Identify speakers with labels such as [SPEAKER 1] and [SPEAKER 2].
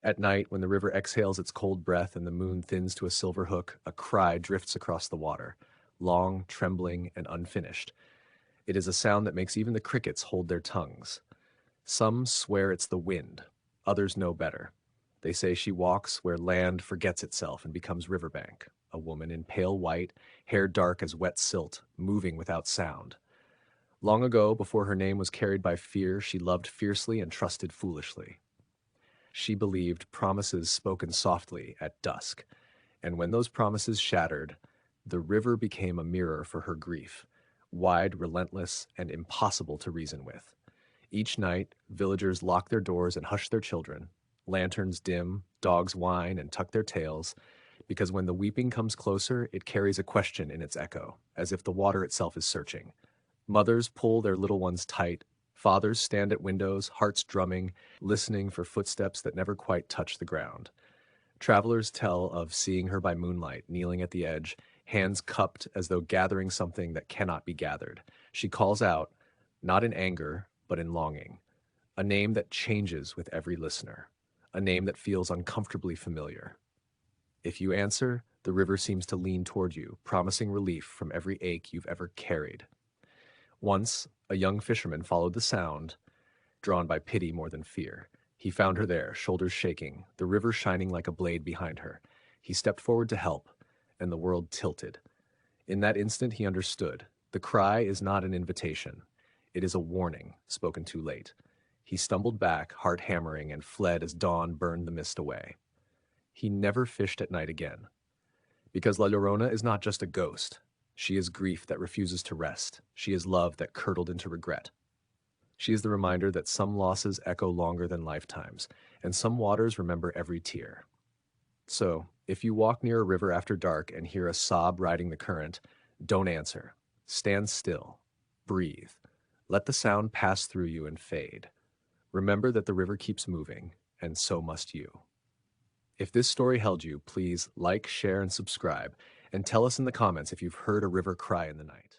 [SPEAKER 1] At night, when the river exhales its cold breath and the moon thins to a silver hook, a cry drifts across the water, long, trembling, and unfinished. It is a sound that makes even the crickets hold their tongues. Some swear it's the wind, others know better. They say she walks where land forgets itself and becomes riverbank, a woman in pale white, hair dark as wet silt, moving without sound. Long ago, before her name was carried by fear, she loved fiercely and trusted foolishly. She believed promises spoken softly at dusk, and when those promises shattered, the river became a mirror for her grief, wide, relentless, and impossible to reason with. Each night, villagers lock their doors and hush their children. Lanterns dim, dogs whine and tuck their tails, because when the weeping comes closer, it carries a question in its echo, as if the water itself is searching. Mothers pull their little ones tight. Fathers stand at windows, hearts drumming, listening for footsteps that never quite touch the ground. Travelers tell of seeing her by moonlight, kneeling at the edge, hands cupped as though gathering something that cannot be gathered. She calls out, not in anger, but in longing, a name that changes with every listener, a name that feels uncomfortably familiar. If you answer, the river seems to lean toward you, promising relief from every ache you've ever carried. Once, a young fisherman followed the sound, drawn by pity more than fear. He found her there, shoulders shaking, the river shining like a blade behind her. He stepped forward to help, and the world tilted. In that instant, he understood. The cry is not an invitation. It is a warning, spoken too late. He stumbled back, heart hammering, and fled as dawn burned the mist away. He never fished at night again. Because La Llorona is not just a ghost. She is grief that refuses to rest. She is love that curdled into regret. She is the reminder that some losses echo longer than lifetimes, and some waters remember every tear. So, if you walk near a river after dark and hear a sob riding the current, don't answer. Stand still. Breathe. Let the sound pass through you and fade. Remember that the river keeps moving, and so must you. If this story held you, please like, share, and subscribe, and tell us in the comments if you've heard a river cry in the night.